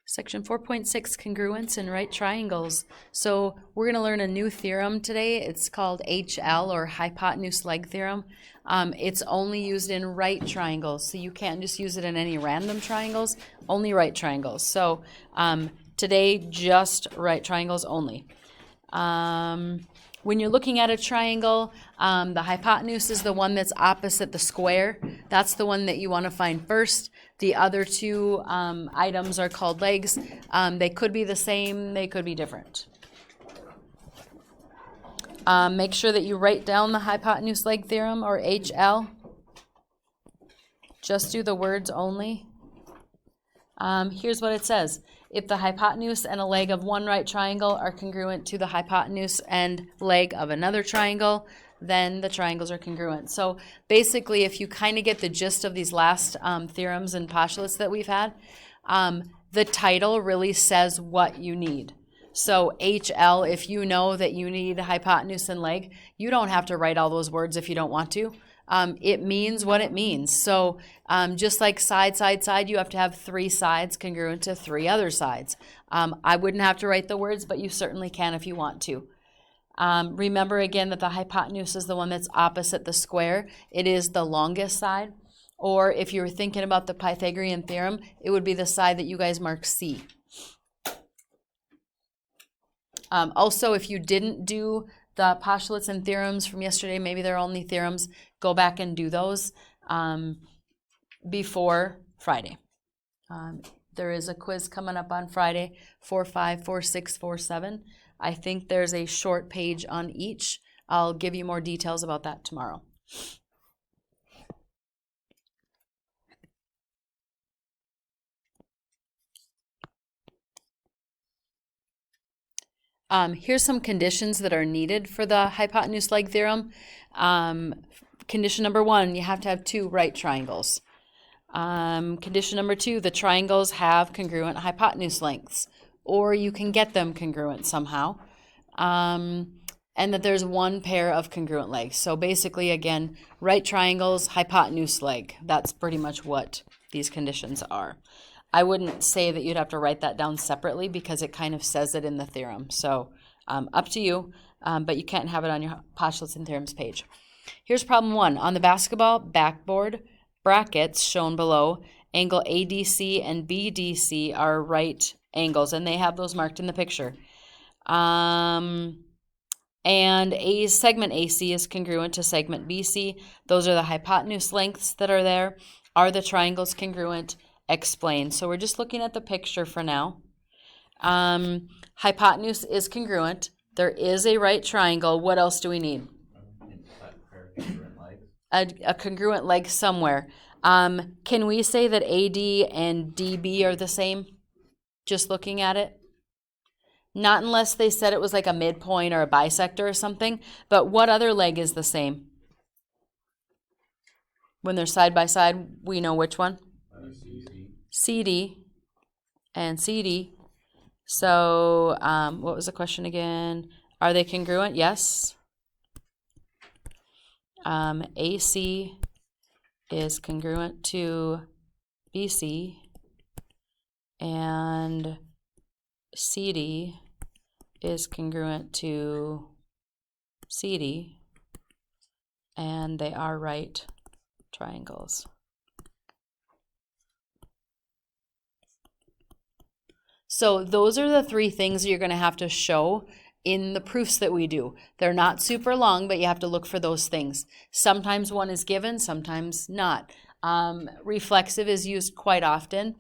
Section 4.6, congruence in right triangles. So we're going to learn a new theorem today. It's called HL, or hypotenuse leg theorem. It's only used in right triangles, so you can't just use it in any random triangles, only right triangles. So today, just right triangles only. When you're looking at a triangle, the hypotenuse is the one that's opposite the square. That's the one that you want to find first. The other two items are called legs. They could be the same, they could be different. Make sure that you write down the hypotenuse leg theorem, or HL. Just do the words only. Here's what it says. If the hypotenuse and a leg of one right triangle are congruent to the hypotenuse and leg of another triangle, then the triangles are congruent. So basically, if you kind of get the gist of these last theorems and postulates that we've had, the title really says what you need. So HL, if you know that you need hypotenuse and leg, you don't have to write all those words if you don't want to. It means what it means. So just like side, side, side, you have to have three sides congruent to three other sides. I wouldn't have to write the words, but you certainly can if you want to. Remember again that the hypotenuse is the one that's opposite the square. It is the longest side. Or if you were thinking about the Pythagorean theorem, it would be the side that you guys mark C. Also, if you didn't do the postulates and theorems from yesterday, maybe they're only theorems, go back and do those before Friday. There is a quiz coming up on Friday, 4.5, 4.6, 4.7. I think there's a short page on each. I'll give you more details about that tomorrow. Here's some conditions that are needed for the hypotenuse leg theorem. Condition number 1, you have to have two right triangles. Condition number 2, the triangles have congruent hypotenuse lengths, or you can get them congruent somehow. And that there's one pair of congruent legs. So basically, again, right triangles, hypotenuse leg. That's pretty much what these conditions are. I wouldn't say that you'd have to write that down separately because it kind of says it in the theorem. So up to you, but you can't have it on your postulates and theorems page. Here's problem 1. On the basketball backboard brackets shown below, angle ADC and BDC are right angles, and they have those marked in the picture. And a segment AC is congruent to segment BC. Those are the hypotenuse lengths that are there. Are the triangles congruent? Explain. So we're just looking at the picture for now. Hypotenuse is congruent. There is a right triangle. What else do we need? A congruent leg somewhere. Can we say that AD and DB are the same? Just looking at it? Not unless they said it was like a midpoint or a bisector or something. But what other leg is the same? When they're side by side, we know which one? CD and CD. So what was the question again? Are they congruent? Yes. AC is congruent to BC, and CD is congruent to CD, and they are right triangles. So those are the three things you're going to have to show in the proofs that we do. They're not super long, but you have to look for those things. Sometimes one is given, sometimes not. Reflexive is used quite often.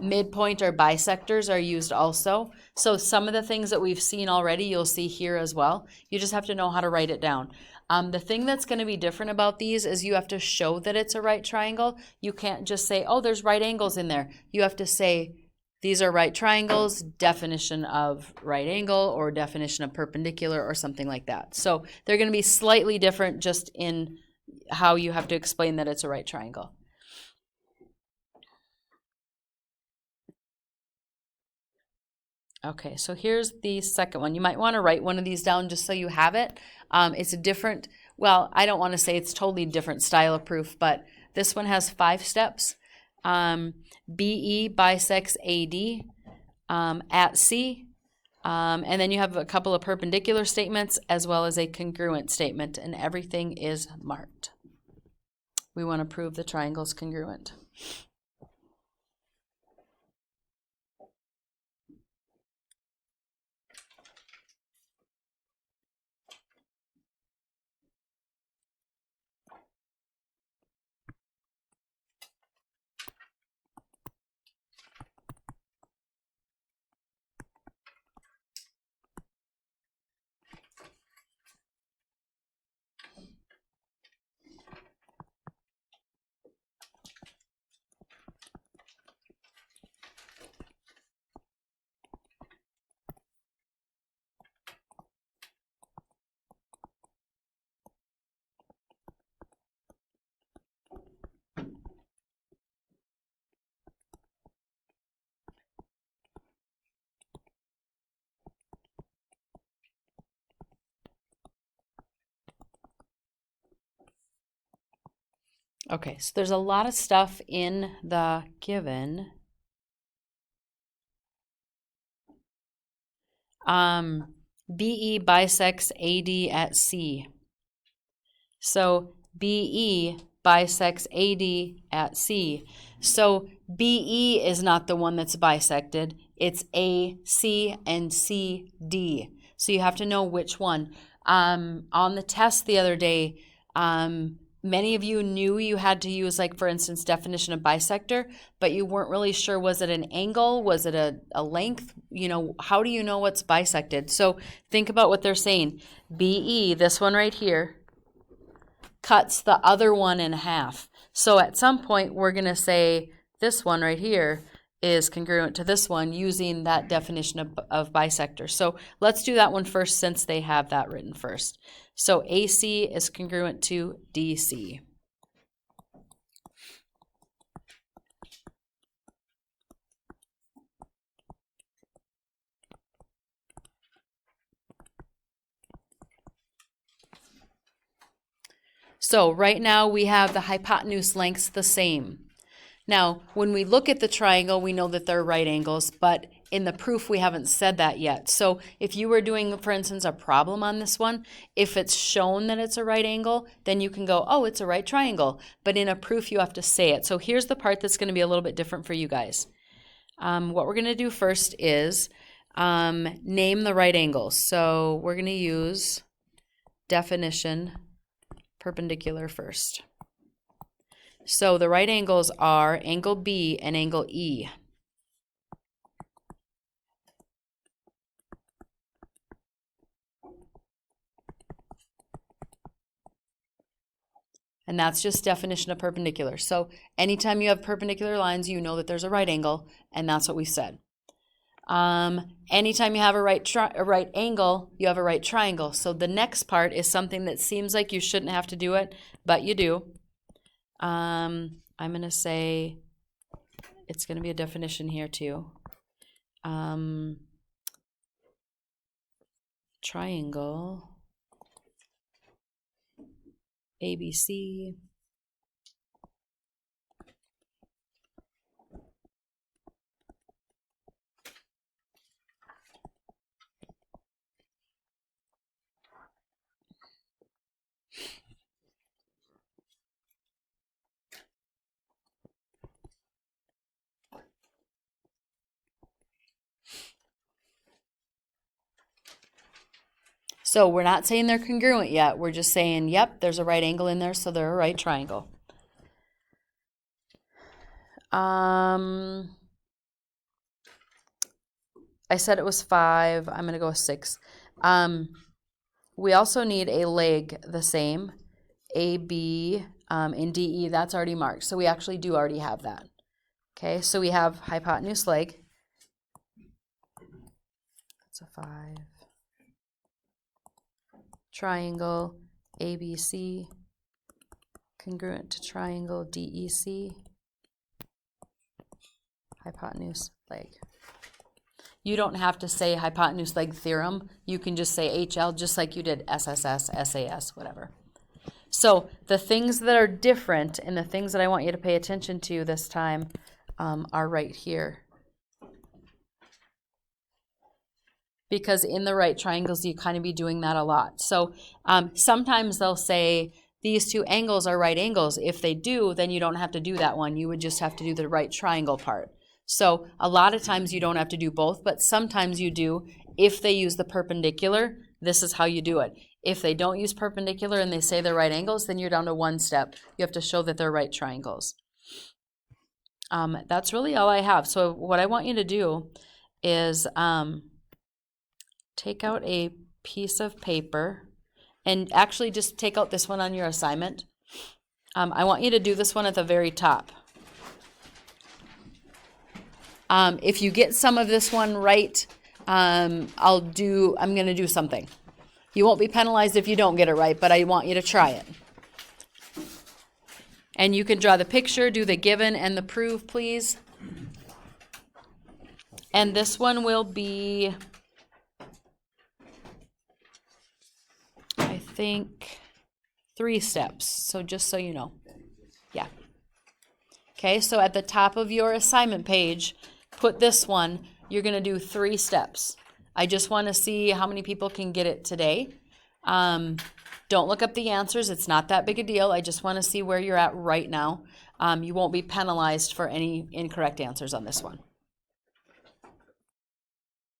Midpoint or bisectors are used also. So some of the things that we've seen already, you'll see here as well. You just have to know how to write it down. The thing that's going to be different about these is you have to show that it's a right triangle. You can't just say, oh, there's right angles in there. You have to say, these are right triangles, definition of right angle, or definition of perpendicular, or something like that. So they're going to be slightly different just in how you have to explain that it's a right triangle. Okay, so here's the second one. You might want to write one of these down just so you have it. It's a different, well, I don't want to say it's totally different style of proof, but this one has 5 steps. BE bisects AD at C. And then you have a couple of perpendicular statements as well as a congruent statement, and everything is marked. We want to prove the triangle's congruent. Okay, so there's a lot of stuff in the given. BE bisects AD at C. So BE bisects AD at C. So BE is not the one that's bisected. It's AC and CD. So you have to know which one. On the test the other day, many of you knew you had to use, like, for instance, definition of bisector, but you weren't really sure, was it an angle? Was it a length? You know, how do you know what's bisected? So think about what they're saying. BE, this one right here, cuts the other one in half. So at some point, we're going to say this one right here is congruent to this one using that definition of bisector. So let's do that one first since they have that written first. So AC is congruent to DC. So right now we have the hypotenuse lengths the same. Now, when we look at the triangle, we know that they're right angles, but in the proof, we haven't said that yet. So if you were doing, for instance, a problem on this one, if it's shown that it's a right angle, then you can go, oh, it's a right triangle. But in a proof, you have to say it. So here's the part that's going to be a little bit different for you guys. What we're going to do first is name the right angles. So we're going to use definition perpendicular first. So the right angles are angle B and angle E. And that's just definition of perpendicular. So anytime you have perpendicular lines, you know that there's a right angle, and that's what we said. Anytime you have a right angle, you have a right triangle. So the next part is something that seems like you shouldn't have to do it, but you do. I'm going to say it's going to be a definition here too. Triangle ABC So we're not saying they're congruent yet. We're just saying, yep, there's a right angle in there, so they're a right triangle. I said it was 5. I'm going to go with 6. We also need a leg the same. AB and DE, that's already marked. So we actually do already have that. Okay, so we have hypotenuse leg. That's a 5. Triangle ABC congruent to triangle DEC, hypotenuse leg. You don't have to say hypotenuse leg theorem. You can just say HL just like you did SSS, SAS, whatever. So the things that are different and the things that I want you to pay attention to this time are right here. Because in the right triangles, you kind of be doing that a lot. So sometimes they'll say, these two angles are right angles. If they do, then you don't have to do that one. You would just have to do the right triangle part. So a lot of times you don't have to do both, but sometimes you do. If they use the perpendicular, this is how you do it. If they don't use perpendicular and they say they're right angles, then you're down to one step. You have to show that they're right triangles. That's really all I have. So what I want you to do is take out a piece of paper and actually just take out this one on your assignment. I want you to do this one at the very top. If you get some of this one right, I'm going to do something. You won't be penalized if you don't get it right, but I want you to try it. And you can draw the picture, do the given and the prove, please. And this one will be, I think, 3 steps. So just so you know. Yeah. Okay, so at the top of your assignment page, put this one. You're going to do 3 steps. I just want to see how many people can get it today. Don't look up the answers. It's not that big a deal. I just want to see where you're at right now. You won't be penalized for any incorrect answers on this one.